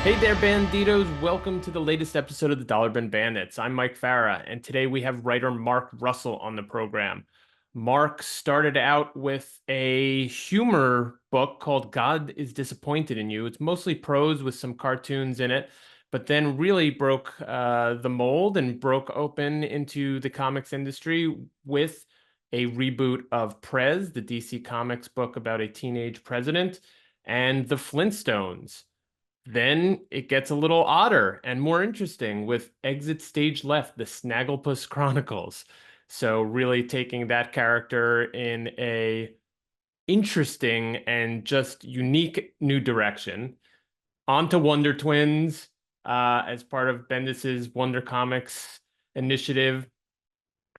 Hey there, Banditos. Welcome to the latest episode of the Dollar Bin Bandits. I'm Mike Farah, and today we have writer Mark Russell on the program. Mark started out with a humor book called God is Disappointed in You. It's mostly prose with some cartoons in it, but then really broke the mold and broke open into the comics industry with a reboot of Prez, the DC Comics book about a teenage president, and the Flintstones. Then it gets a little odder and more interesting with Exit Stage Left, the Snagglepuss Chronicles. So really taking that character in a interesting and just unique new direction. On to Wonder Twins, as part of Bendis's Wonder Comics initiative.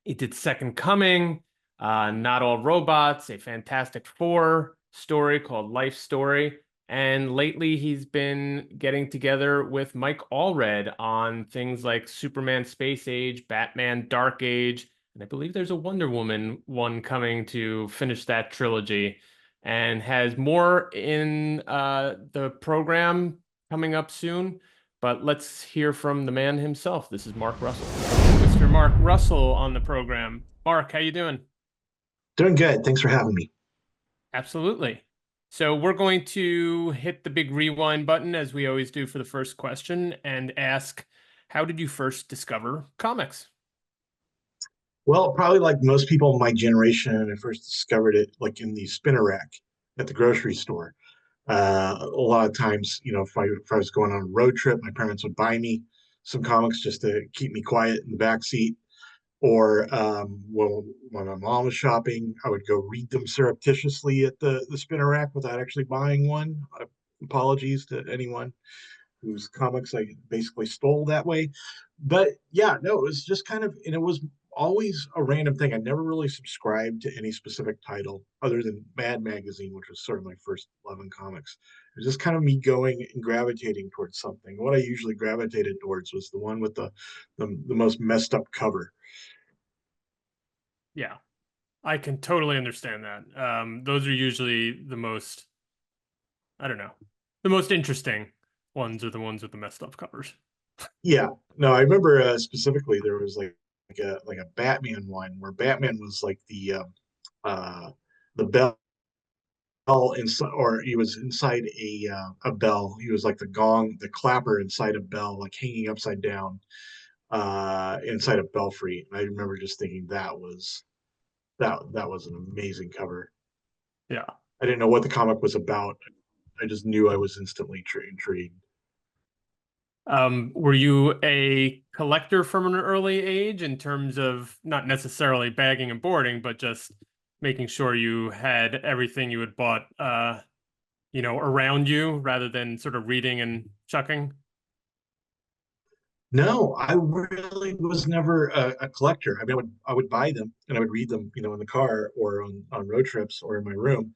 It did Second Coming, Not All Robots, a Fantastic Four story called Life Story. And lately, he's been getting together with Mike Allred on things like Superman Space Age, Batman Dark Age, and I believe there's a Wonder Woman one coming to finish that trilogy, and has more in the program coming up soon. But let's hear from the man himself. This is Mark Russell. Mr. Mark Russell on the program. Mark, how you doing? Doing good. Thanks for having me. Absolutely. So we're going to hit the big rewind button as we always do for the first question and ask, how did you first discover comics? Well, probably like most people in my generation, I first discovered it like in the spinner rack at the grocery store. A lot of times, if I was going on a road trip, my parents would buy me some comics just to keep me quiet in the back seat. Or when my mom was shopping, I would go read them surreptitiously at the spinner rack without actually buying one. Apologies to anyone whose comics I basically stole that way. But yeah, no, it was just kind of, and it was always a random thing. I never really subscribed to any specific title other than Mad Magazine, which was sort of my first love in comics. It was just kind of me going and gravitating towards something. What I usually gravitated towards was the one with the most messed up cover. Yeah, I can totally understand that. Those are usually the most, I don't know, the most interesting ones are the ones with the messed up covers. Yeah, no, I remember specifically there was like a Batman one where Batman was like uh the bell inside, or he was inside a bell. He was like the gong, the clapper inside a bell, like hanging upside down inside a belfry. And I remember just thinking that was an amazing cover. Yeah. I didn't know what the comic was about. I just knew I was instantly intrigued. Were you a collector from an early age in terms of not necessarily bagging and boarding, but just making sure you had everything you had bought, around you rather than sort of reading and chucking? No, I really was never a collector. I mean, I would buy them and I would read them, in the car or on road trips or in my room.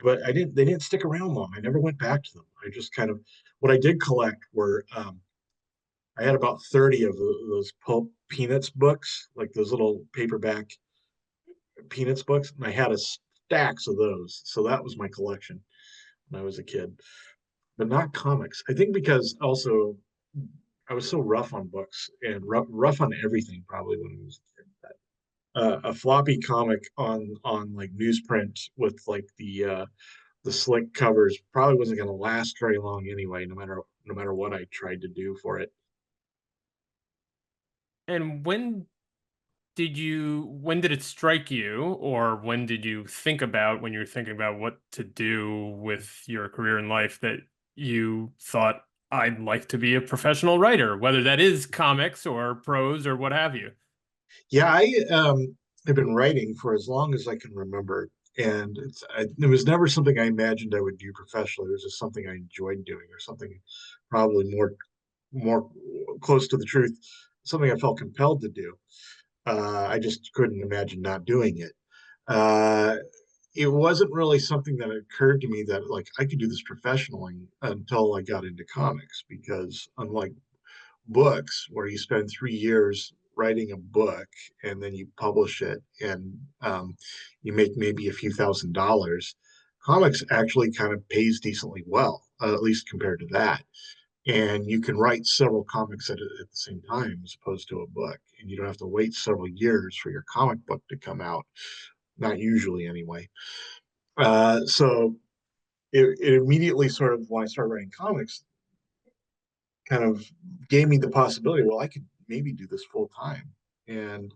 But they didn't stick around long. I never went back to them. I just kind of what I did collect were I had about 30 of those pulp peanuts books, like those little paperback peanuts books, and I had a stacks of those. So that was my collection when I was a kid. But not comics. I think because also I was so rough on books and rough on everything probably when I was a kid. A floppy comic on like newsprint with like the slick covers probably wasn't going to last very long anyway, no matter what I tried to do for it. And when did it strike you, or when did you think about when you were thinking about what to do with your career in life that you thought I'd like to be a professional writer, whether that is comics or prose or what have you? Yeah, I have been writing for as long as I can remember, and it was never something I imagined I would do professionally. It was just something I enjoyed doing, or something probably more close to the truth, something I felt compelled to do. I just couldn't imagine not doing it. Uh, it wasn't really something that occurred to me that like I could do this professionally until I got into comics, because unlike books where you spend 3 years writing a book and then you publish it and you make maybe a few $1,000s, comics actually kind of pays decently well, at least compared to that. and you can write several comics at the same time as opposed to a book, and you don't have to wait several years for your comic book to come out, not usually anyway. So it immediately sort of, when I started writing comics, kind of gave me the possibility, well, I could maybe do this full time. And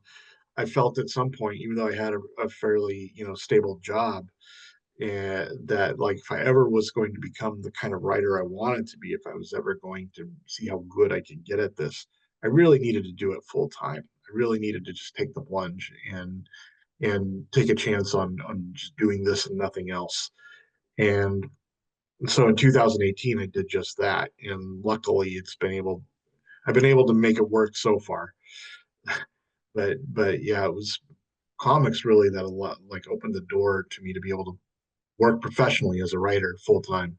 I felt at some point, even though I had a fairly, stable job, that like if I ever was going to become the kind of writer I wanted to be, if I was ever going to see how good I could get at this, I really needed to do it full time. I really needed to just take the plunge and take a chance on just doing this and nothing else. And so in 2018, I did just that, and luckily, I've been able to make it work so far. But yeah, it was comics really that a lot like opened the door to me to be able to work professionally as a writer full time.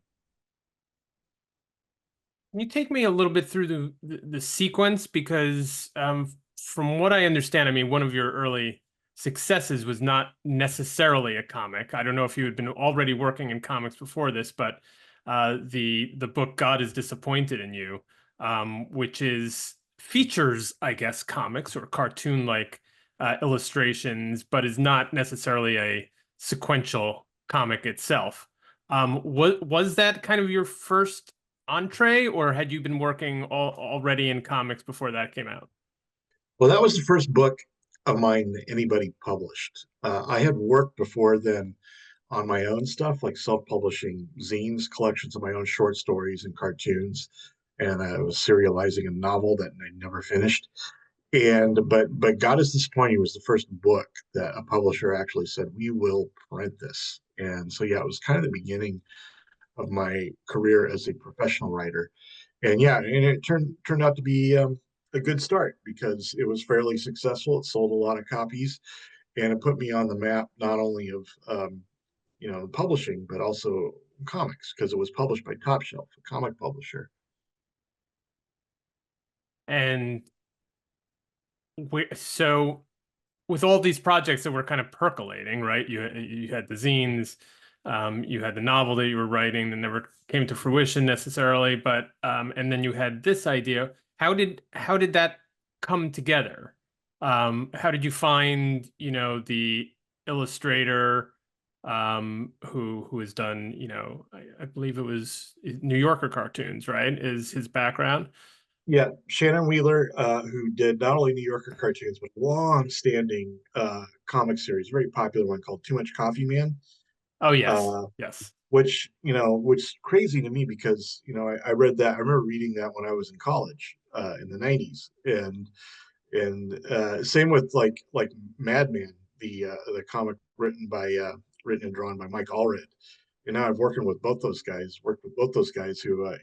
Can you take me a little bit through the sequence? Because from what I understand, I mean, one of your early successes was not necessarily a comic. I don't know if you had been already working in comics before this, but the book God is Disappointed in You, which is features, I guess, comics or cartoon-like illustrations, but is not necessarily a sequential comic itself. Was that kind of your first entree, or had you been working already in comics before that came out? Well, that was the first book of mine that anybody published. I had worked before then on my own stuff, like self-publishing zines, collections of my own short stories and cartoons, and I was serializing a novel that I never finished. And but God is Disappointing was the first book that a publisher actually said, we will print this. And so yeah, it was kind of the beginning of my career as a professional writer. And yeah, and it turned out to be a good start because it was fairly successful. It sold a lot of copies, and it put me on the map not only of publishing but also comics, because it was published by Top Shelf, a comic publisher. And so with all these projects that were kind of percolating, right? You had the zines, you had the novel that you were writing that never came to fruition necessarily, but and then you had this idea. How did that come together? How did you find, the illustrator who has done, I believe it was New Yorker cartoons, right? Is his background? Yeah, Shannon Wheeler, who did not only New Yorker cartoons but long-standing comic series, very popular one called Too Much Coffee Man, Oh, yes, uh, yes. which is crazy to me because I read that. I remember reading that when I was in college in the '90s, and same with like Madman, the comic written and drawn by Mike Allred. And now I've worked with both those guys who I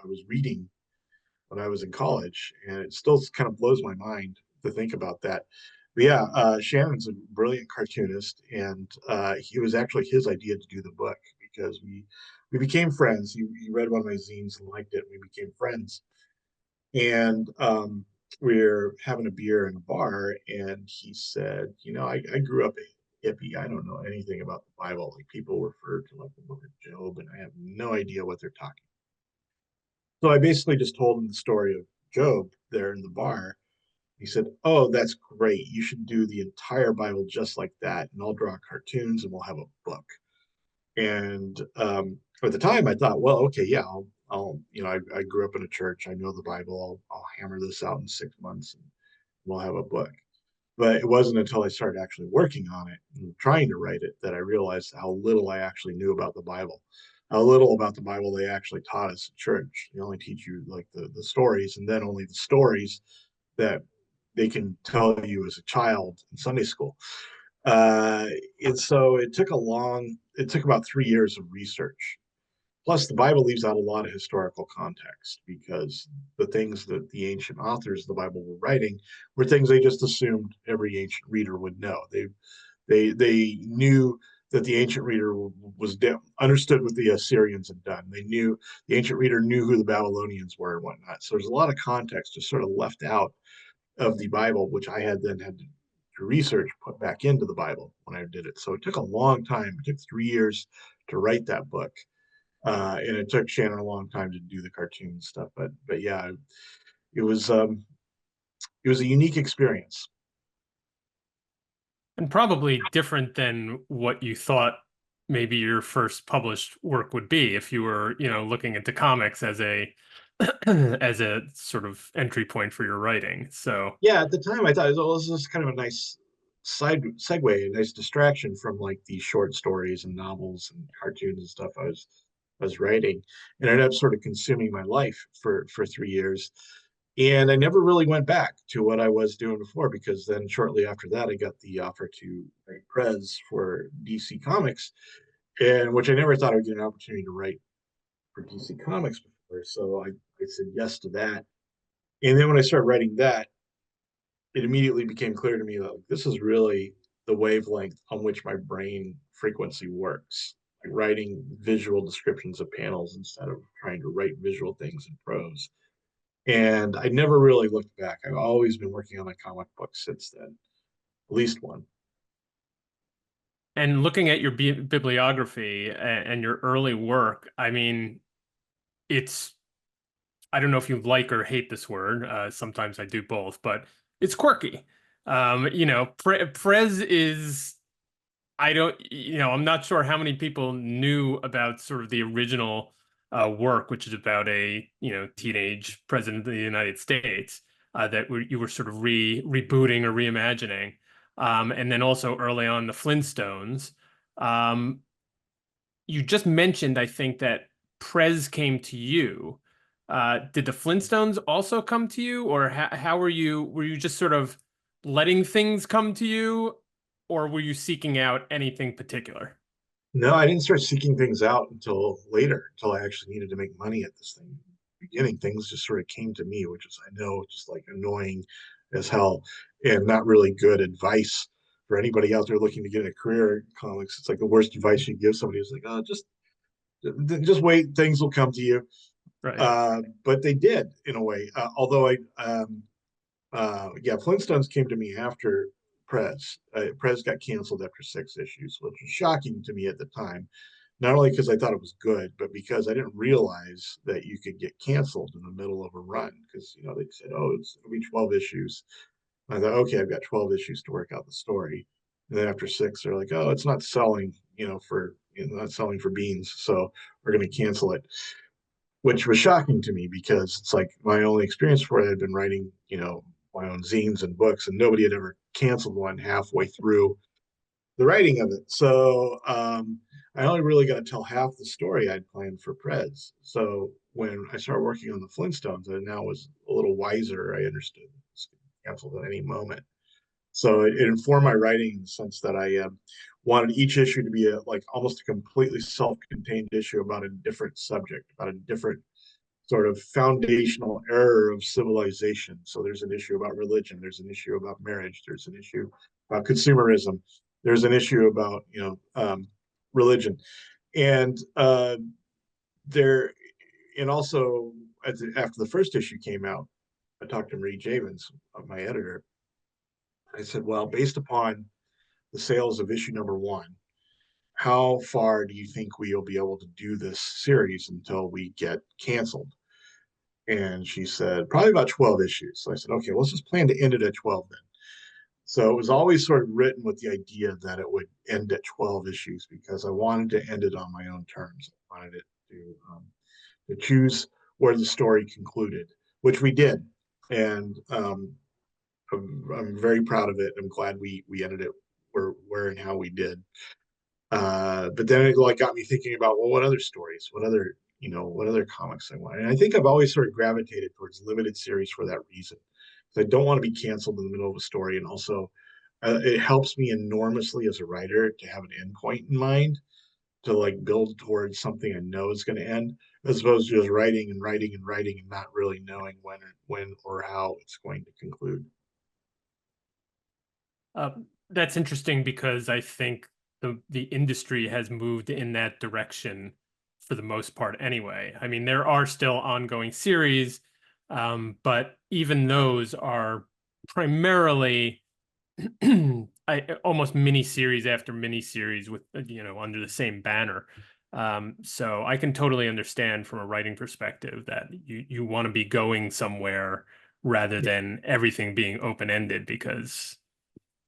was reading when I was in college, and it still kind of blows my mind to think about that. But yeah, Shannon's a brilliant cartoonist, and it was actually his idea to do the book because we became friends. He read one of my zines and liked it. And we became friends, and we're having a beer in a bar, and he said, I grew up a hippie. I don't know anything about the Bible. Like, people refer to like the book of Job, and I have no idea what they're talking. So I basically just told him the story of Job there in the bar. He said, "Oh, that's great. You should do the entire Bible just like that, and I'll draw cartoons, and we'll have a book." And at the time, I thought, well, okay, yeah, I grew up in a church. I know the Bible. I'll hammer this out in 6 months, and we'll have a book. But it wasn't until I started actually working on it and trying to write it that I realized how little I actually knew about the Bible, how little about the Bible they actually taught us in church. They only teach you like the stories, and then only the stories that they can tell you as a child in Sunday school. Uh, and so it took about 3 years of research. Plus, the Bible leaves out a lot of historical context because the things that the ancient authors of the Bible were writing were things they just assumed every ancient reader would know. They knew that the ancient reader understood what the Assyrians had done. They knew the ancient reader knew who the Babylonians were and whatnot. So there's a lot of context just sort of left out of the Bible, which I had to research, put back into the Bible when I did it. So it took a long time. It took 3 years to write that book. And it took Shannon a long time to do the cartoon stuff, but yeah, it was um, it was a unique experience. And probably different than what you thought maybe your first published work would be if you were, looking into comics as a as a sort of entry point for your writing. So, Yeah, at the time I thought it was just kind of a nice side segue, a nice distraction from like the short stories and novels and cartoons and stuff I was writing, and it ended up sort of consuming my life for 3 years. And I never really went back to what I was doing before because then shortly after that I got the offer to write Prez for DC Comics, and which I never thought I would get an opportunity to write for DC Comics before. So I said yes to that. And then when I started writing that, it immediately became clear to me that like, this is really the wavelength on which my brain frequency works. Like writing visual descriptions of panels instead of trying to write visual things in prose. And I never really looked back. I've always been working on a comic book since then, at least one. and looking at your bibliography and your early work, I mean, it's I don't know if you like or hate this word. Sometimes I do both, but it's quirky. Prez is, I don't, I'm not sure how many people knew about sort of the original work, which is about a, teenage president of the United States that you were sort of rebooting or reimagining. And then also early on the Flintstones. Um, you just mentioned, I think, that Prez came to you. Did the Flintstones also come to you, or how were you just sort of letting things come to you, or were you seeking out anything particular? No, I didn't start seeking things out until later, until I actually needed to make money at this thing. In the beginning, things just sort of came to me, which is, I know, just like annoying as hell and not really good advice for anybody out there looking to get a career in comics. It's like the worst advice you give somebody is like, oh, just wait, things will come to you. Right. But they did in a way. Although yeah, Flintstones came to me after Prez. Prez got canceled after 6 issues, which was shocking to me at the time. Not only because I thought it was good, but because I didn't realize that you could get canceled in the middle of a run. Because they said, "Oh, it'll be 12 issues." And I thought, "Okay, I've got 12 issues to work out the story." And then after six, they're like, "Oh, it's not selling, not selling for beans, so we're going to cancel it." Which was shocking to me because it's like my only experience for it had been writing, my own zines and books, and nobody had ever canceled one halfway through the writing of it. So I only really got to tell half the story I'd planned for Prez. So when I started working on the Flintstones, I now was a little wiser. I understood it's canceled at any moment. So it informed my writing in the sense that I wanted each issue to be like almost a completely self-contained issue about a different subject, about a different sort of foundational error of civilization. So there's an issue about religion, there's an issue about marriage, there's an issue about consumerism, there's an issue about religion, and there, and also after the first issue came out, I talked to Marie Javins, my editor. I said, well, based upon the sales of issue number one, how far do you think we'll be able to do this series until we get canceled? And she said, probably about 12 issues. So I said, okay, well, let's just plan to end it at 12 then. So it was always sort of written with the idea that it would end at 12 issues because I wanted to end it on my own terms. I wanted it to choose where the story concluded, which we did. And I'm very proud of it. I'm glad we ended it where and how we did. But then it like got me thinking about, well, what other stories, what other comics I want. And I think I've always sort of gravitated towards limited series for that reason. I don't want to be canceled in the middle of a story, and also it helps me enormously as a writer to have an endpoint in mind to like build towards something I know is going to end, as opposed to just writing and writing and writing and not really knowing when or how it's going to conclude. Uh, that's interesting because I think the industry has moved in that direction for the most part anyway. I mean, there are still ongoing series, but even those are primarily almost mini series after mini series with under the same banner. So I can totally understand from a writing perspective that you want to be going somewhere rather Yeah. than everything being open-ended, because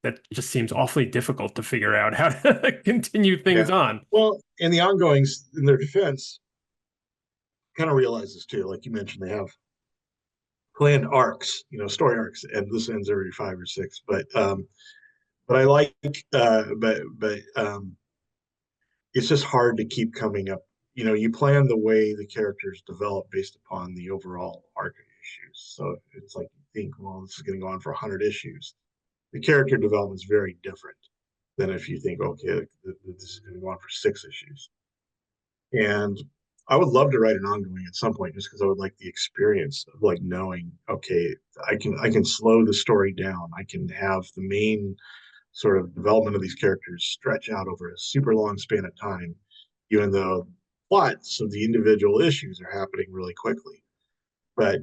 that just seems awfully difficult to figure out how to continue things Yeah. on. Well, in the ongoings, in their defense, kind of realizes too, like you mentioned, they have planned arcs, story arcs, and this ends every 5 or 6. But I like, it's just hard to keep coming up. You plan the way the characters develop based upon the overall arc of issues. So it's like you think, well, this is going to go on for 100 issues. The character development is very different than if you think, okay, this is going to go on for 6 issues. And I would love to write an ongoing at some point, just because I would like the experience of like knowing, okay, I can slow the story down. I can have the main sort of development of these characters stretch out over a super long span of time, even though plots of the individual issues are happening really quickly. But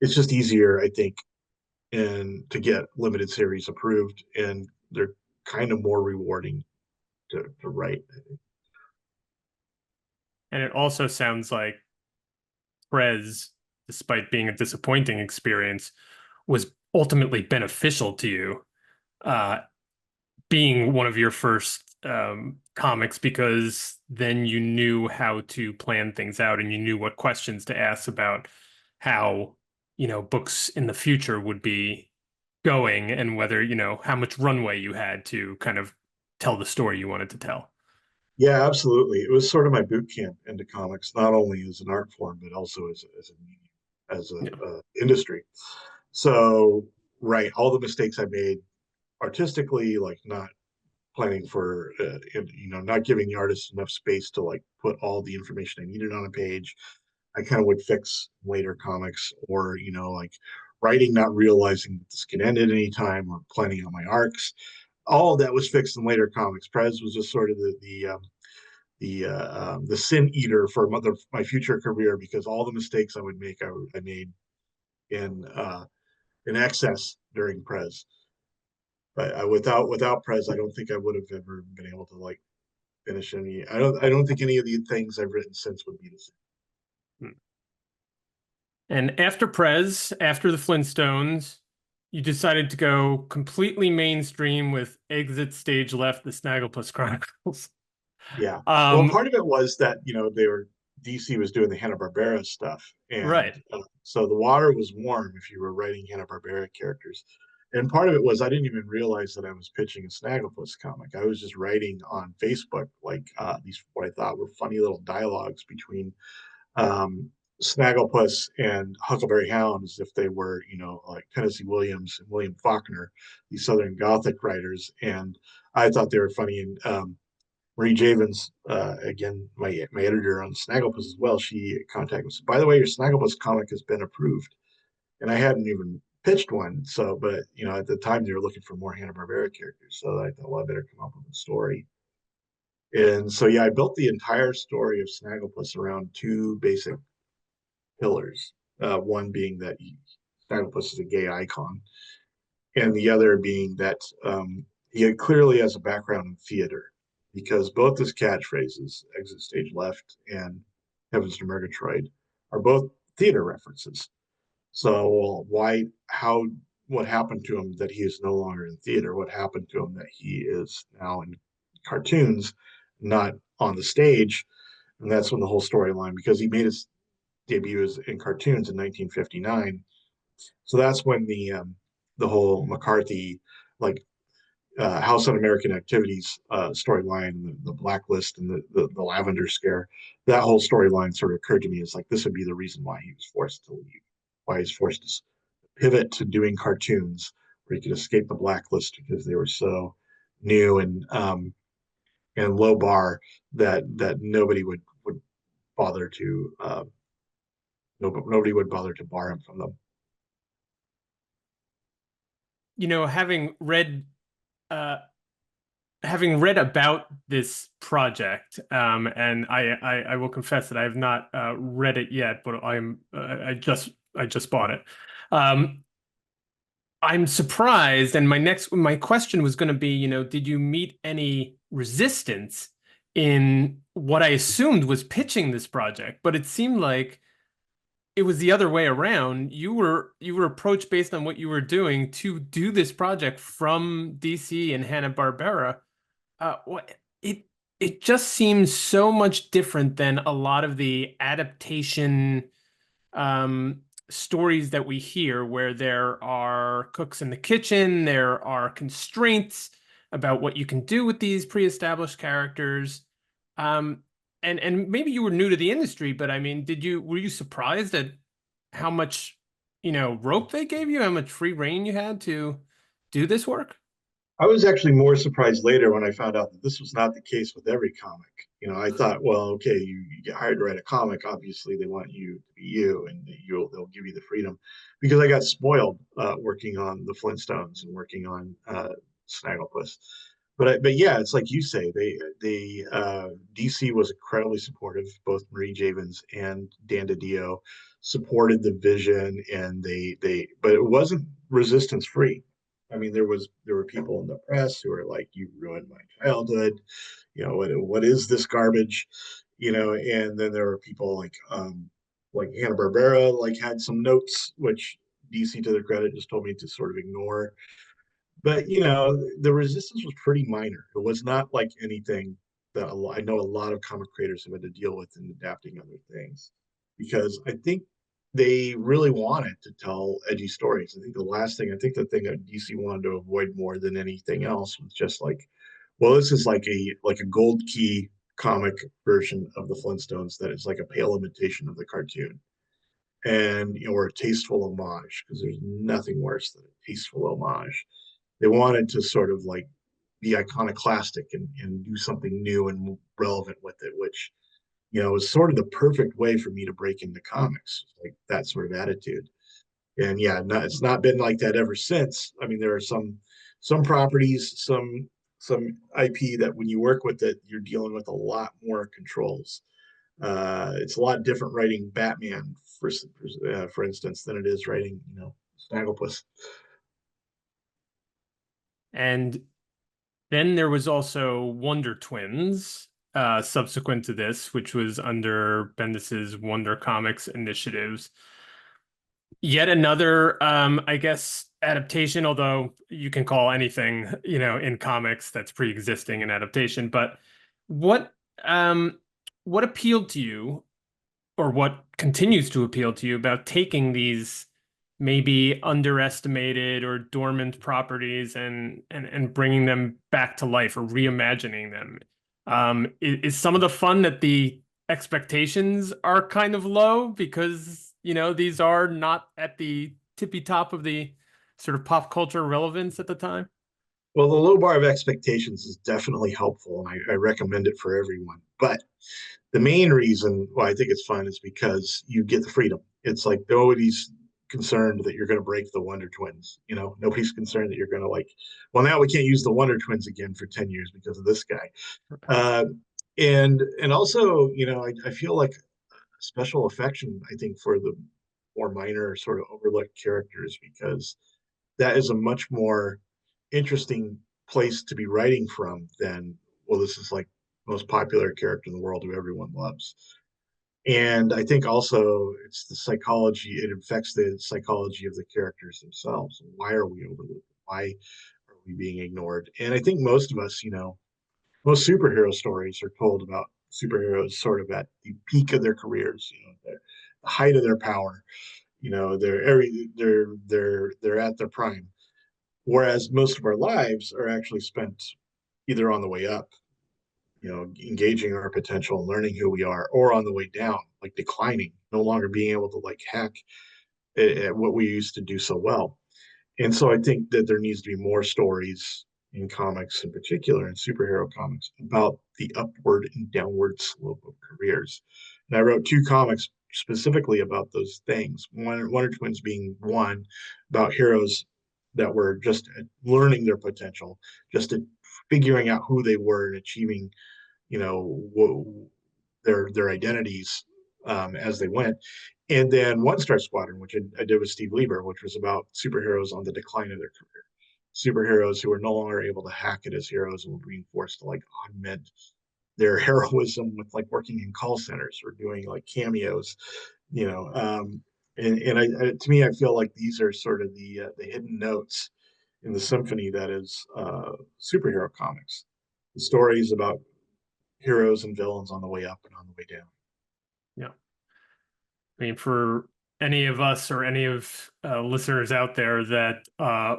it's just easier, I think, and to get limited series approved, and they're kind of more rewarding to write. And it also sounds like Prez, despite being a disappointing experience, was ultimately beneficial to you, uh, being one of your first comics, because then you knew how to plan things out and you knew what questions to ask about how, books in the future would be going, and whether, how much runway you had to kind of tell the story you wanted to tell. Yeah, absolutely. It was sort of my boot camp into comics, not only as an art form, but also as a medium, as Yeah. a industry. So, right, all the mistakes I made artistically, like not planning for, not giving the artist enough space to like put all the information I needed on a page, I kind of would fix later comics, or like writing, not realizing that this can end at any time, or planning on my arcs. All of that was fixed in later comics. Prez was just sort of the sin eater for my future career, because all the mistakes I would make, I made in in excess during Prez. But without Prez, I don't think I would have ever been able to like finish any. I don't think any of the things I've written since would be the same. And after Prez, after the Flintstones, you decided to go completely mainstream with Exit Stage Left, the Snagglepuss Chronicles. Yeah. Well, Um, part of it was that they were DC was doing the Hanna-Barbera stuff, and right. so the water was warm if you were writing Hanna-Barbera characters. And part of it was I didn't even realize that I was pitching a Snagglepuss comic. I was just writing on Facebook like these what I thought were funny little dialogues between um, Snagglepuss and Huckleberry Hound, as if they were, like Tennessee Williams and William Faulkner, these Southern Gothic writers. And I thought they were funny. And Marie Javins, again, my editor on Snagglepuss as well, she contacted me. By the way, your Snagglepuss comic has been approved, and I hadn't even pitched one. So, but at the time they were looking for more Hanna Barbera characters, so I thought, well, I better come up with a story. And so, yeah, I built the entire story of Snagglepuss around two basic pillars. One being that Snagglepuss is a gay icon, and the other being that he clearly has a background in theater, because both his catchphrases, "Exit Stage Left" and "Heavens to Murgatroyd," are both theater references. So what happened to him that he is no longer in theater? What happened to him that he is now in cartoons, not on the stage? And that's when the whole storyline, because he made his debut in cartoons in 1959. So that's when the whole McCarthy, like House Un-American Activities storyline, the blacklist, and the Lavender Scare, that whole storyline sort of occurred to me as like this would be the reason why he was forced to leave, why he's forced to pivot to doing cartoons where he could escape the blacklist, because they were so new and low bar that nobody would bother to nobody would bother to bar him from them. Having uh, read about this project, and I will confess that I have not read it yet, but I just bought it. Um, I'm surprised, and my question was going to be, did you meet any resistance in what I assumed was pitching this project, but it seemed like it was the other way around. You were approached based on what you were doing to do this project from DC and Hanna-Barbera. What it just seems so much different than a lot of the adaptation um, stories that we hear, where there are cooks in the kitchen, there are constraints about what you can do with these pre-established characters. Um, and maybe you were new to the industry, but I mean, were you surprised at how much, rope they gave you, how much free reign you had to do this work? I was actually more surprised later when I found out that this was not the case with every comic. I thought, well, okay, you get hired to write a comic. Obviously, they want you to be you, and they'll give you the freedom. Because I got spoiled working on the Flintstones and working on Snagglepuss. But yeah, it's like you say, DC was incredibly supportive. Both Marie Javins and Dan DiDio supported the vision, and but it wasn't resistance free. I mean, there were people in the press who were like, "You ruined my childhood. What is this garbage?" And then there were people like Hanna Barbera like had some notes, which DC to their credit just told me to sort of ignore. But the resistance was pretty minor. It was not like anything that I know a lot of comic creators have had to deal with in adapting other things, because I think they really wanted to tell edgy stories. I think the thing that DC wanted to avoid more than anything else was just like, well, this is like a gold key comic version of the Flintstones that is like a pale imitation of the cartoon, and or a tasteful homage, because there's nothing worse than a tasteful homage. They wanted to sort of like be iconoclastic and do something new and relevant with it, which was sort of the perfect way for me to break into comics, like that sort of attitude. And yeah, it's not been like that ever since. I mean, there are some properties, some IP that when you work with it, you're dealing with a lot more controls. It's a lot different writing Batman, for instance, than it is writing, Snagglepuss. And then there was also Wonder Twins, subsequent to this, which was under Bendis's Wonder Comics initiatives. Yet another, I guess, adaptation, although you can call anything, in comics that's pre-existing an adaptation. But what um what appealed to you, or what continues to appeal to you, about taking these maybe underestimated or dormant properties and bringing them back to life or reimagining them? Is some of the fun that the expectations are kind of low because, these are not at the tippy top of the sort of pop culture relevance at the time? Well, the low bar of expectations is definitely helpful, and I recommend it for everyone. But the main reason why I think it's fun is because you get the freedom. It's like nobody's concerned that you're going to break the Wonder Twins. Nobody's concerned that you're going to like, well, now we can't use the Wonder Twins again for 10 years because of this guy. Uh, and also, I feel like special affection, I think, for the more minor sort of overlooked characters, because that is a much more interesting place to be writing from than, well, this is like most popular character in the world who everyone loves. And I think also it's the psychology, it affects the psychology of the characters themselves. Why are we overlooked? Why are we being ignored? And I think most of us, most superhero stories are told about superheroes sort of at the peak of their careers, the height of their power. They're at their prime. Whereas most of our lives are actually spent either on the way up, engaging our potential and learning who we are, or on the way down, like declining, no longer being able to like hack at what we used to do so well. And so I think that there needs to be more stories in comics, in particular in superhero comics, about the upward and downward slope of careers. And I wrote two comics specifically about those things. Wonder Twins being one, about heroes that were just learning their potential, just figuring out who they were and achieving, you know, their identities as they went. And then One Star Squadron, which I did with Steve Lieber, which was about superheroes on the decline of their career, superheroes who were no longer able to hack it as heroes and were being forced to like augment their heroism with like working in call centers or doing like cameos, you know. To me, I feel like these are sort of the hidden notes in the symphony that is superhero comics. The stories about heroes and villains on the way up and on the way down. Yeah. I mean, for any of us or any of listeners out there that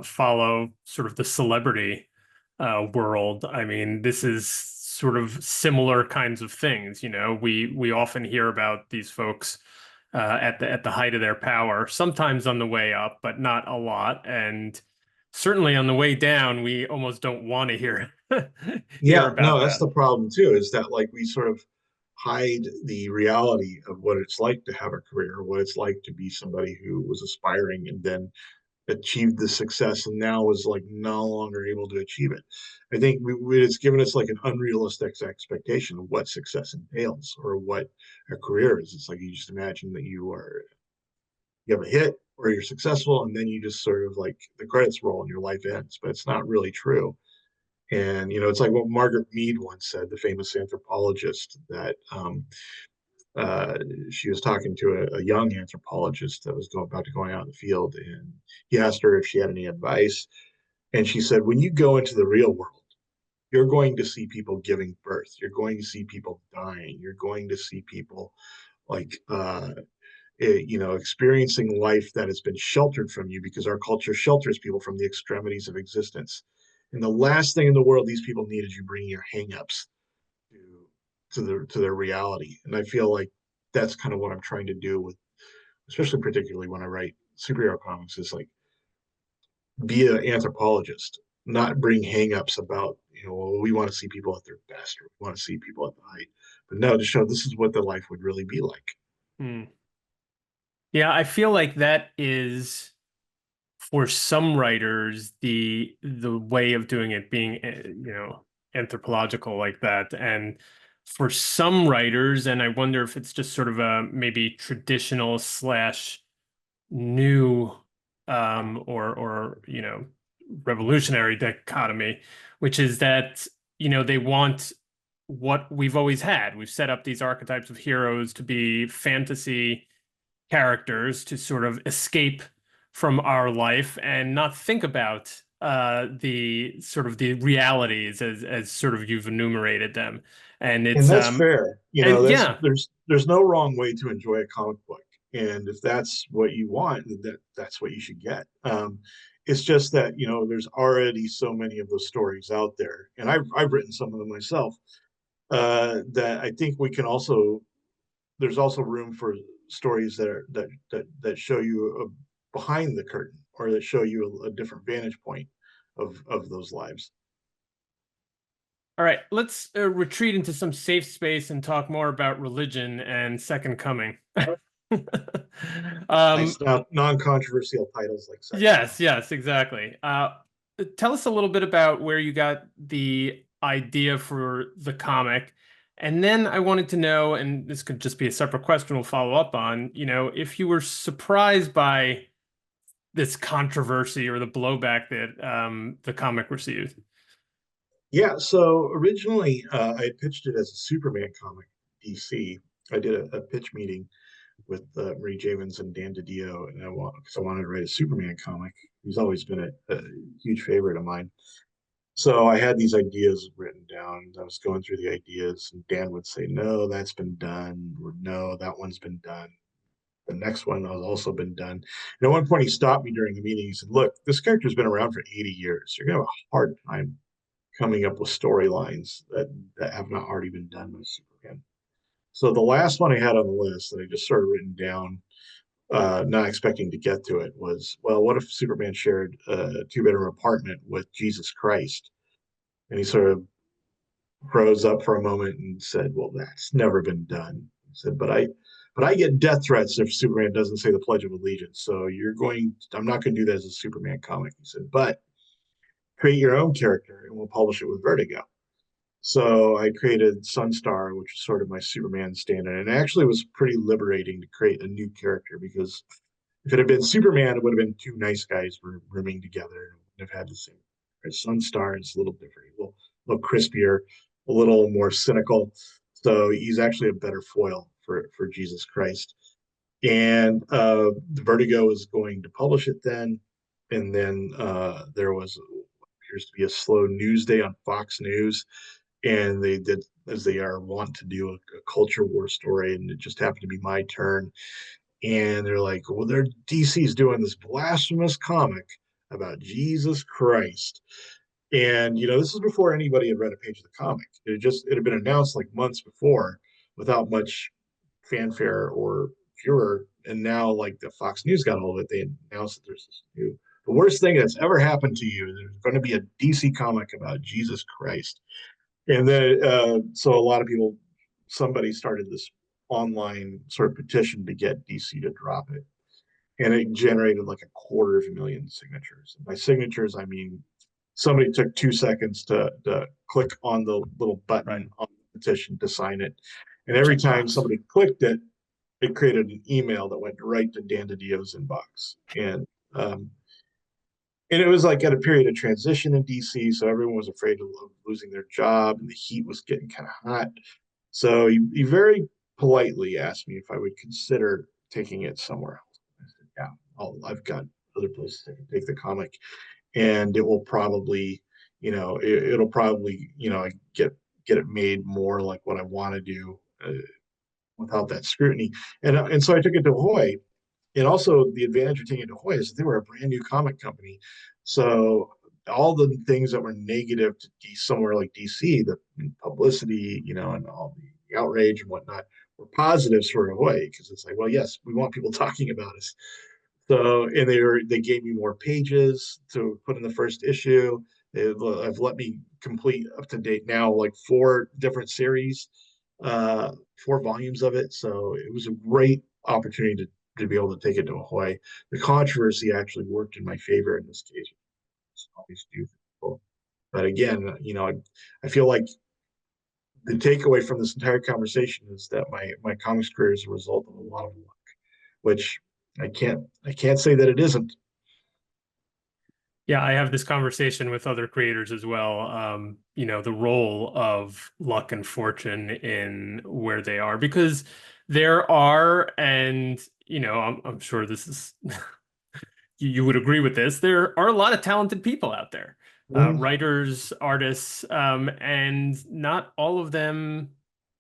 follow sort of the celebrity world, I mean, this is sort of similar kinds of things. You know, we often hear about these folks at the height of their power, sometimes on the way up, but not a lot, and certainly on the way down, we almost don't want to hear Yeah, no, about that's that. the problem too, is that like we sort of hide the reality of what it's like to have a career, what it's like to be somebody who was aspiring and then achieved the success and now is like no longer able to achieve it. I think it's given us like an unrealistic expectation of what success entails or what a career is. It's like you just imagine that you have a hit or you're successful and then you just sort of like the credits roll and your life ends, but it's not really true. And it's like what Margaret Mead once said, the famous anthropologist, that uh, she was talking to a young anthropologist that was about to going out in the field, and he asked her if she had any advice, and she said, "When you go into the real world, you're going to see people giving birth, you're going to see people dying, you're going to see people like experiencing life that has been sheltered from you because our culture shelters people from the extremities of existence. And the last thing in the world these people need is you bringing your hangups to their reality. And I feel like that's kind of what I'm trying to do with, especially particularly when I write superhero comics, is like be an anthropologist, not bring hangups about well, we want to see people at their best or we want to see people at the height, but no, to show this is what the life would really be like. Hmm. Yeah, I feel like that is for some writers the way of doing it being anthropological like that, and for some writers, and I wonder if it's just sort of a maybe traditional slash new or revolutionary dichotomy, which is that they want what we've always had. We've set up these archetypes of heroes to be fantasy characters to sort of escape from our life and not think about the sort of the realities as sort of you've enumerated them. And And it's that's fair. and That's yeah. there's no wrong way to enjoy a comic book, and if that's what you want, that's what you should get. It's just that there's already so many of those stories out there, and I've written some of them myself. That I think we can also there's also room for stories that show you behind the curtain or that show you a different vantage point of those lives. All right, let's retreat into some safe space and talk more about religion and Second Coming. Nice, um, non-controversial titles like Second yes, Coming. yes, exactly. Tell us a little bit about where you got the idea for the comic. And then I wanted to know, and this could just be a separate question we'll follow up on, if you were surprised by this controversy or the blowback that the comic received. Yeah, so originally I pitched it as a Superman comic, DC. I did a pitch meeting with Marie Javins and Dan DiDio, and because I wanted to write a Superman comic. He's always been a huge favorite of mine. So I had these ideas written down. I was going through the ideas, and Dan would say, "No, that's been done," or "No, that one's been done." The next one has also been done. And at one point, he stopped me during the meeting. He said, "Look, this character's been around for 80 years. You're gonna have a hard time coming up with storylines that have not already been done with Superman." So the last one I had on the list that I just sort of written down, not expecting to get to it, was, well, what if Superman shared a two-bedroom apartment with Jesus Christ? And he sort of froze up for a moment and said, "Well, that's never been done." He said, but I get death threats if Superman doesn't say the Pledge of Allegiance. So I'm not going to do that as a Superman comic." He said, "But create your own character and we'll publish it with Vertigo." So I created Sunstar, which is sort of my Superman stand-in. And it actually was pretty liberating to create a new character because if it had been Superman, it would have been two nice guys rooming together and would have had the same. Sunstar is a little different, a little crispier. a little more cynical. So he's actually a better foil for Jesus Christ. And Vertigo is going to publish it then. And then there was appears to be a slow news day on Fox News, and they did, as they are wont to do, a culture war story, and it just happened to be my turn. And they're like, well, DC's doing this blasphemous comic about Jesus Christ. And this is before anybody had read a page of the comic. It had been announced like months before without much fanfare or furor. And now like the Fox News got hold of it, they announced that there's this new, the worst thing that's ever happened to you. There's going to be a DC comic about Jesus Christ. And then so a lot of people, somebody started this online sort of petition to get DC to drop it. And it generated like 250,000 signatures. And by signatures, I mean somebody took 2 seconds to click on the little button Right. on the petition to sign it. And every time somebody clicked it, it created an email that went right to Dan DiDio's inbox. And it was like at a period of transition in DC, so everyone was afraid of losing their job, and the heat was getting kind of hot. So he very politely asked me if I would consider taking it somewhere else. I said, yeah, I've got other places I can take the comic, and it will probably, it'll probably, get it made more like what I want to do without that scrutiny. And so I took it to Hoy, and also the advantage of taking it to Hoy is they were a brand new comic company. So all the things that were negative to somewhere like DC, the publicity, and all the outrage and whatnot, were positives for Hoy, because it's like, well, yes, we want people talking about us. So, and they gave me more pages to put in the first issue. I've let me complete up to date now like 4 different series, 4 volumes of it. So it was a great opportunity to be able to take it to Ahoy. The controversy actually worked in my favor in this case. It's always do. But again, I feel like the takeaway from this entire conversation is that my comics career is a result of a lot of luck, which I can't say that it isn't. Yeah, I have this conversation with other creators as well. The role of luck and fortune in where they are, because there are, and I'm sure this is you would agree with this. There are a lot of talented people out there, writers, artists, and not all of them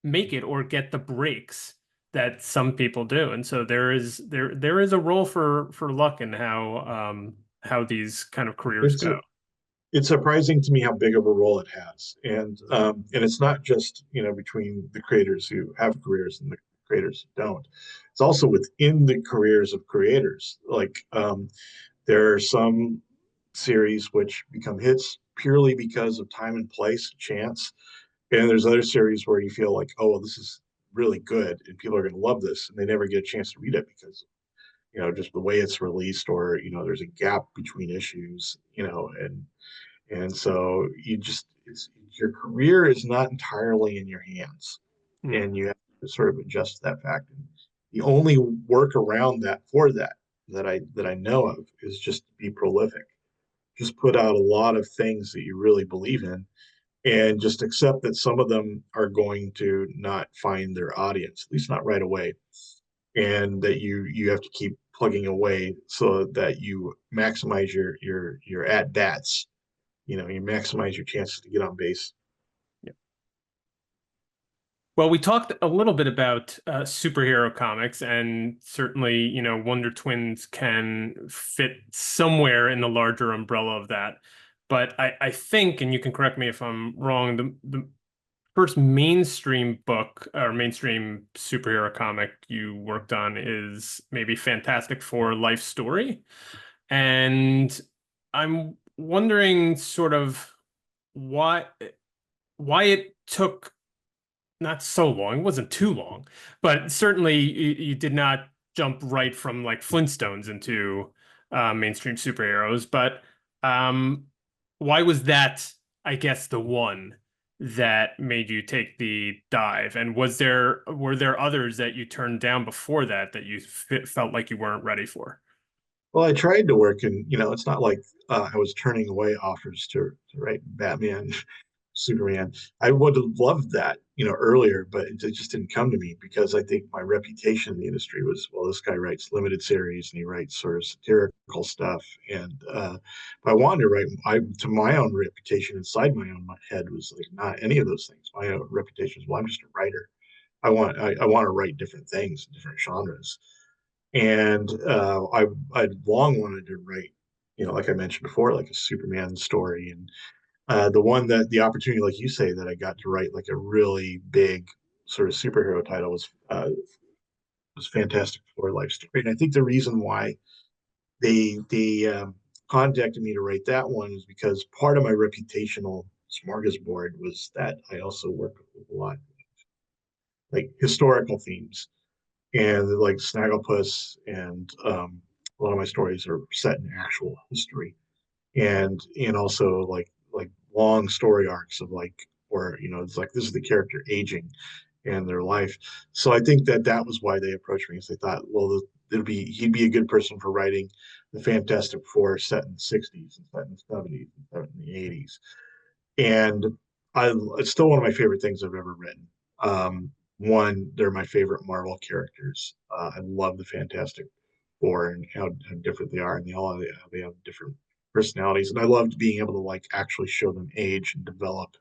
make it or get the breaks that some people do. And so there is a role for luck in how these kind of careers It's go. it's surprising to me how big of a role it has, and it's not just between the creators who have careers and the creators who don't. It's also within the careers of creators. Like there are some series which become hits purely because of time and place, chance, and there's other series where you feel like, oh, well, this is really good and people are going to love this, and they never get a chance to read it because just the way it's released, or there's a gap between issues, and so your career is not entirely in your hands, Mm. and you have to sort of adjust that fact. And the only work around that for that I know of is just to be prolific. Just put out a lot of things that you really believe in, and just accept that some of them are going to not find their audience, at least not right away, and that you have to keep plugging away so that you maximize your at bats. You maximize your chances to get on base. Well, we talked a little bit about superhero comics, and certainly, Wonder Twins can fit somewhere in the larger umbrella of that. But I think, and you can correct me if I'm wrong, the first mainstream book or mainstream superhero comic you worked on is maybe Fantastic Four Life Story. And I'm wondering sort of why why it took not so long. It wasn't too long, but certainly you did not jump right from like Flintstones into mainstream superheroes. But um, why was that, I guess, the one that made you take the dive? And were there others that you turned down before that you felt like you weren't ready for? Well, I tried to work, and it's not like I was turning away offers to write Batman Superman. I would have loved that, earlier, but it just didn't come to me because I think my reputation in the industry was, well, this guy writes limited series and he writes sort of satirical stuff. And I wanted to write, to my own reputation inside my own head was like not any of those things. My own reputation is, well, I'm just a writer. I want to write different things, different genres. And I'd long wanted to write, like I mentioned before, like a Superman story. And the opportunity, like you say, that I got to write like a really big sort of superhero title was Fantastic Four life story. And I think the reason why they contacted me to write that one is because part of my reputational smorgasbord was that I also worked with a lot like historical themes and like Snagglepuss and a lot of my stories are set in actual history and also like long story arcs of like where it's like this is the character aging and their life. So I think that was why they approached me, because they thought, well, he'd be a good person for writing the Fantastic Four set in the 60s and set in the 70s and set in the 80s. And it's still one of my favorite things I've ever written. One, they're my favorite Marvel characters. I love the Fantastic Four and how different they are, and they have different personalities. And I loved being able to like actually show them age and develop,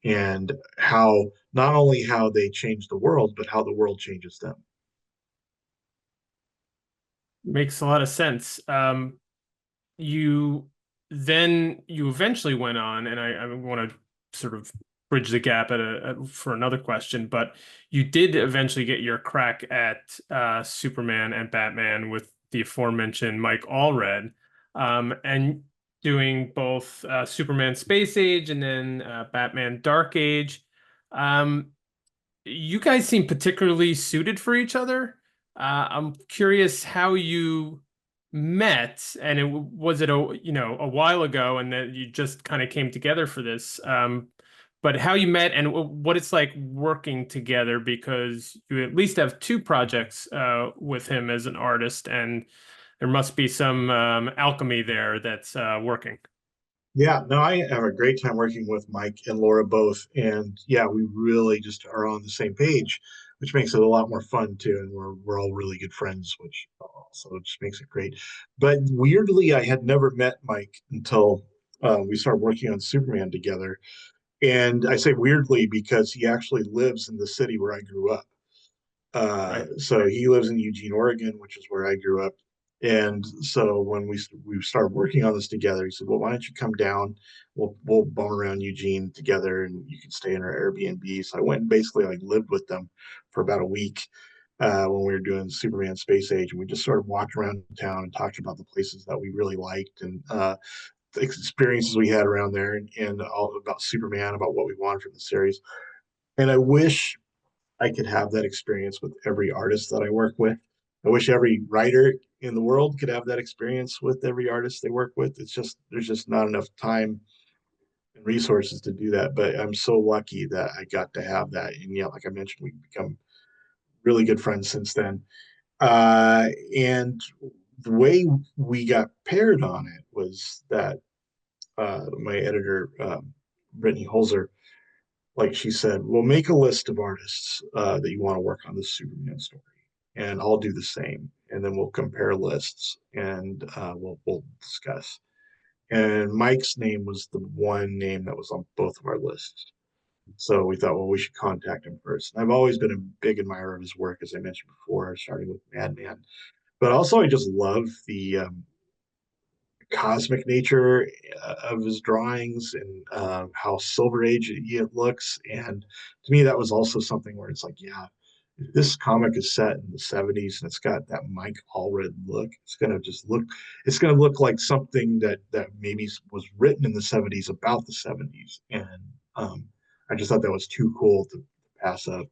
and how not only how they change the world, but how the world changes them. Makes a lot of sense. You you eventually went on, and I want to sort of bridge the gap for another question, but you did eventually get your crack at Superman and Batman with the aforementioned Mike Allred, and doing both Superman Space Age and then Batman Dark Age. Um, you guys seem particularly suited for each other. I'm curious how you met, and was it a while ago, and that you just kind of came together for this. But how you met and what it's like working together, because you at least have two projects with him as an artist, and there must be some alchemy there that's working. Yeah, no, I have a great time working with Mike and Laura both. And yeah, we really just are on the same page, which makes it a lot more fun too. And we're all really good friends, which also just makes it great. But weirdly, I had never met Mike until we started working on Superman together. And I say weirdly because he actually lives in the city where I grew up. Right. So he lives in Eugene, Oregon, which is where I grew up. And so when we started working on this together, he said, "Well, why don't you come down? We'll bum around Eugene together, and you can stay in our Airbnb." So I went and basically like lived with them for about a week when we were doing Superman Space Age, and we just sort of walked around town and talked about the places that we really liked and the experiences we had around there, and all about Superman, about what we wanted from the series. And I wish I could have that experience with every artist that I work with. I wish every writer in the world could have that experience with every artist they work with. It's just there's just not enough time and resources to do that. But I'm so lucky that I got to have that. And yeah, like I mentioned, we've become really good friends since then. And the way we got paired on it was that my editor, Brittany Holzer, like she said, we'll make a list of artists that you want to work on this Superman story, and I'll do the same, and then we'll compare lists and we'll discuss. And Mike's name was the one name that was on both of our lists, so we thought, well, we should contact him first. And I've always been a big admirer of his work, as I mentioned before, starting with Madman, but also I just love the cosmic nature of his drawings and how Silver Age it looks. And to me, that was also something where it's like, yeah, if this comic is set in the 70s and it's got that Mike Allred look, it's gonna look like something that maybe was written in the 70s about the 70s. And I just thought that was too cool to pass up.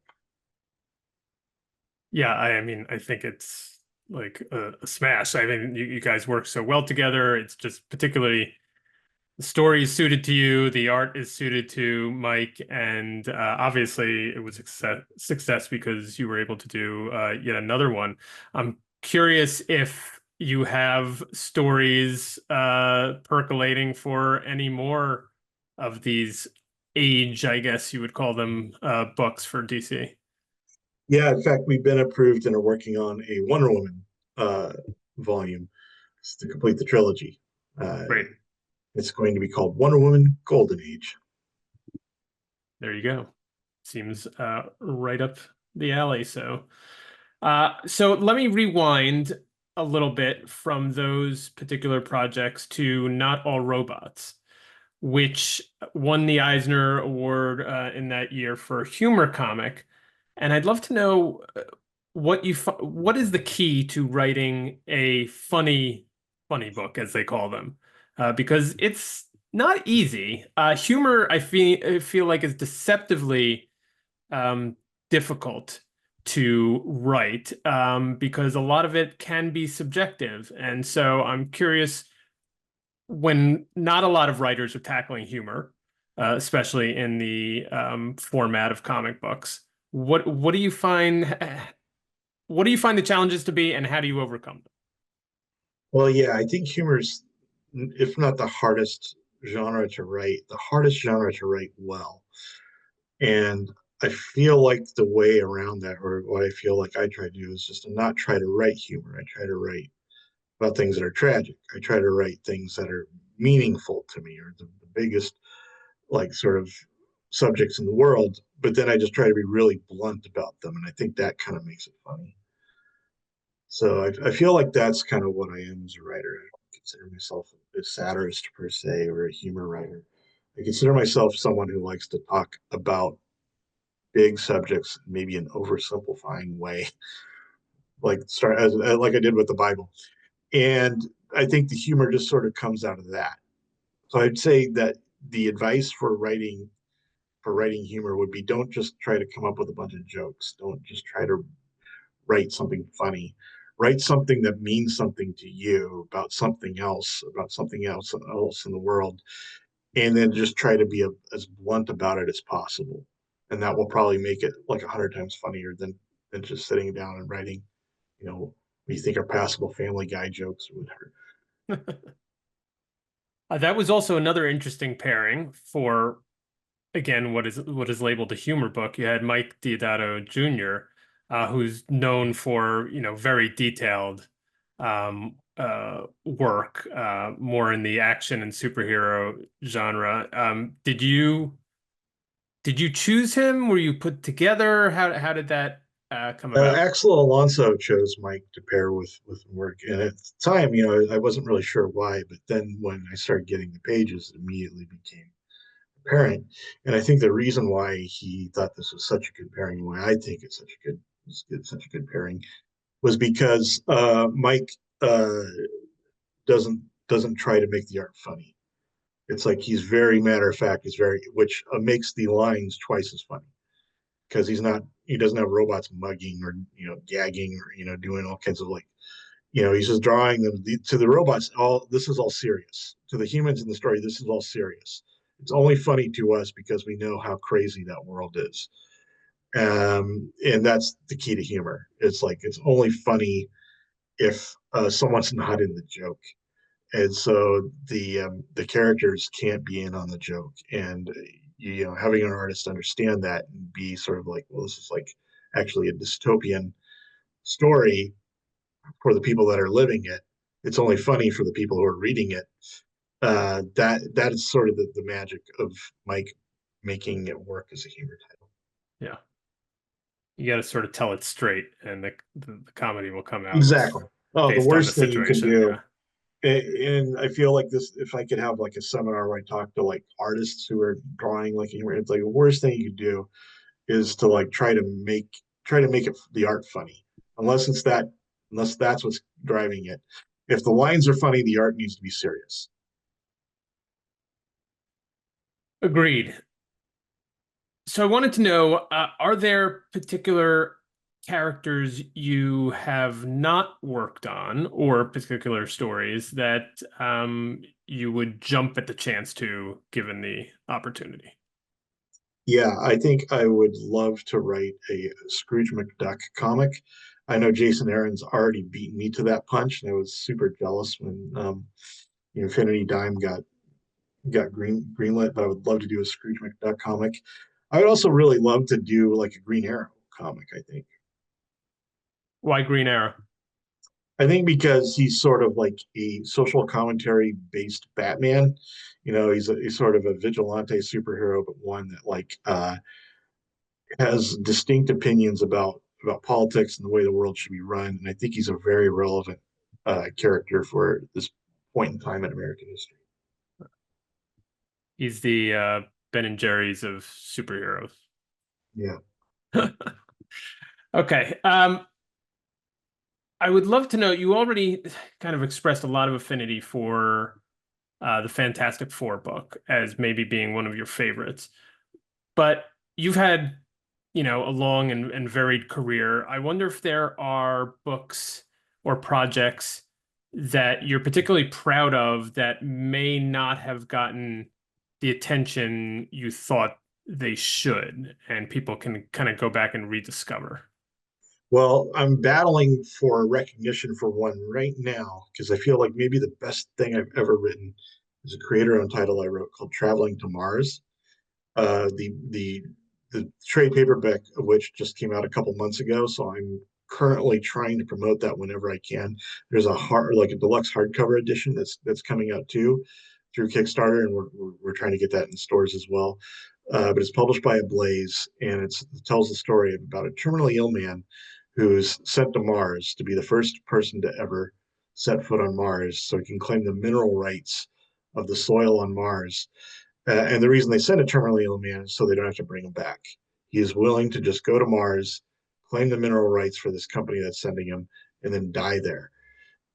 Yeah, I mean, I think it's like a smash. I mean, you guys work so well together. It's just particularly the story is suited to you, the art is suited to Mike, and obviously it was success because you were able to do yet another one. I'm curious if you have stories percolating for any more of these age, I guess you would call them, books for DC. Yeah, in fact, we've been approved and are working on a Wonder Woman uh, volume to complete the trilogy. Uh, Great. it's going to be called Wonder Woman Golden Age. There you go. Seems right up the alley. So let me rewind a little bit from those particular projects to Not All Robots, which won the Eisner Award in that year for humor comic. And I'd love to know what is the key to writing a funny book, as they call them, because it's not easy. Humor, I feel like is deceptively um, difficult to write because a lot of it can be subjective. And so I'm curious when not a lot of writers are tackling humor, especially in the format of comic books. What do you find? What do you find the challenges to be, and how do you overcome them? Well, yeah, I think humor's, if not the hardest genre to write, the hardest genre to write well. And I feel like the way around that, or what I feel like I try to do, is just to not try to write humor. I try to write about things that are tragic. I try to write things that are meaningful to me, or the biggest, like, sort of subjects in the world. But then I just try to be really blunt about them. And I think that kind of makes it funny. So I feel like that's kind of what I am as a writer. I don't consider myself a satirist per se or a humor writer. I consider myself someone who likes to talk about big subjects, maybe in oversimplifying way, like start as like I did with the Bible. And I think the humor just sort of comes out of that. So I'd say that the advice for writing humor would be, don't just try to come up with a bunch of jokes. Don't just try to write something funny. Write something that means something to you about something else in the world, and then just try to be as blunt about it as possible. And that will probably make it like 100 times funnier than just sitting down and writing, what you think are passable Family Guy jokes or whatever. That was also another interesting pairing for again what is labeled a humor book. You had Mike Deodato Jr., who's known for very detailed work, more in the action and superhero genre. Did you choose him? Were you put together? How did that come about? Axel Alonso chose Mike to pair with work, and at the time, I wasn't really sure why, but then when I started getting the pages, it immediately became apparent. And I think the reason why he thought this was such a good pairing, why I think it's such a good pairing, was because Mike doesn't try to make the art funny. It's like he's very matter of fact. He's very, which makes the lines twice as funny because he doesn't have robots mugging or gagging or doing all kinds of, like, he's just drawing them to the robots. All this is all serious. To the humans in the story, this is all serious. It's only funny to us because we know how crazy that world is. And that's the key to humor. It's like it's only funny if someone's not in the joke, and so the characters can't be in on the joke. And having an artist understand that and be sort of like, well, this is like actually a dystopian story for the people that are living it. It's only funny for the people who are reading it. That is sort of the magic of Mike making it work as a humor title. Yeah, you got to sort of tell it straight, and the comedy will come out Exactly. Oh, the based on the worst thing you can situation. do. Yeah. And I feel like this, if I could have like a seminar where I talk to like artists who are drawing like humor, it's like the worst thing you could do is to like try to make it the art funny, unless it's that unless that's what's driving it. If the lines are funny, the art needs to be serious. Agreed. So I wanted to know, are there particular characters you have not worked on or particular stories that you would jump at the chance to given the opportunity? Yeah, I think I would love to write a Scrooge McDuck comic. I know Jason Aaron's already beaten me to that punch, and I was super jealous when Infinity Dime got got greenlit, but I would love to do a Scrooge McDuck comic. I would also really love to do like a Green Arrow comic, I think. Why Green Arrow? I think because he's sort of like a social commentary based Batman. He's sort of a vigilante superhero, but one that has distinct opinions about politics and the way the world should be run. And I think he's a very relevant character for this point in time in American history. He's the Ben and Jerry's of superheroes. Yeah. Okay. I would love to know, you already kind of expressed a lot of affinity for the Fantastic Four book as maybe being one of your favorites, but you've had, a long and varied career. I wonder if there are books or projects that you're particularly proud of that may not have gotten the attention you thought they should, and people can kind of go back and rediscover. Well, I'm battling for recognition for one right now because I feel like maybe the best thing I've ever written is a creator-owned title I wrote called "Traveling to Mars." The trade paperback of which just came out a couple months ago, so I'm currently trying to promote that whenever I can. There's like a deluxe hardcover edition that's coming out too through Kickstarter, and we're trying to get that in stores as well. But it's published by Ablaze, and it tells the story about a terminally ill man who's sent to Mars to be the first person to ever set foot on Mars, so he can claim the mineral rights of the soil on Mars. And the reason they send a terminally ill man is so they don't have to bring him back. He is willing to just go to Mars, claim the mineral rights for this company that's sending him, and then die there.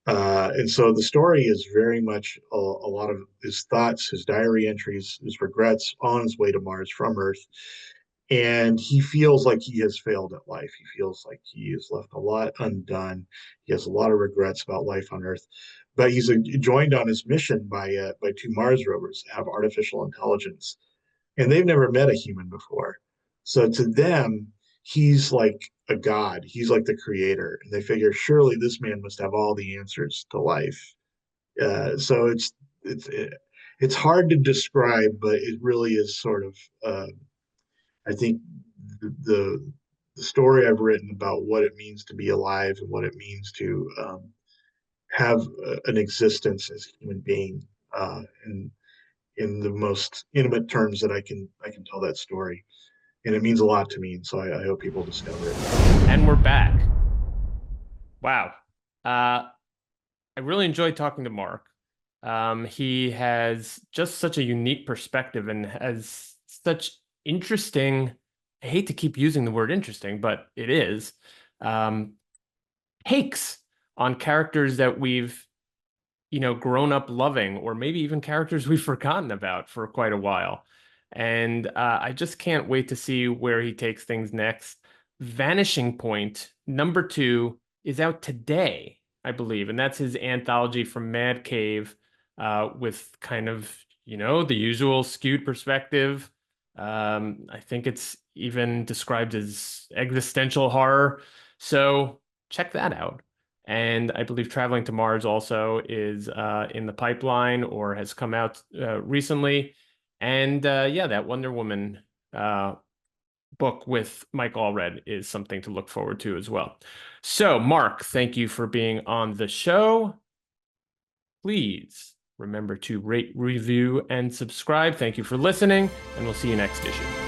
And so the story is very much a lot of his thoughts, his diary entries, his regrets on his way to Mars from Earth. And he feels like he has failed at life. He feels like he has left a lot undone. He has a lot of regrets about life on Earth. But he's joined on his mission by two Mars rovers that have artificial intelligence, and they've never met a human before. So to them, he's like a god. He's like the creator, and they figure surely this man must have all the answers to life. So it's it's hard to describe, but it really is sort of I think the story I've written about what it means to be alive and what it means to have an existence as a human being, in the most intimate terms that I can tell that story, and it means a lot to me. And so I hope people discover it. And we're back. Wow. I really enjoyed talking to Mark. He has just such a unique perspective and has such interesting, I hate to keep using the word interesting, but it is, takes on characters that we've, grown up loving, or maybe even characters we've forgotten about for quite a while. And I just can't wait to see where he takes things next. Vanishing Point #2 is out today, I believe, and that's his anthology from Mad Cave, with kind of, the usual skewed perspective. I think it's even described as existential horror. So check that out. And I believe Traveling to Mars also is in the pipeline or has come out recently. And yeah, that Wonder Woman book with Mike Allred is something to look forward to as well. So, Mark, thank you for being on the show. Please remember to rate, review, and subscribe. Thank you for listening, and we'll see you next issue.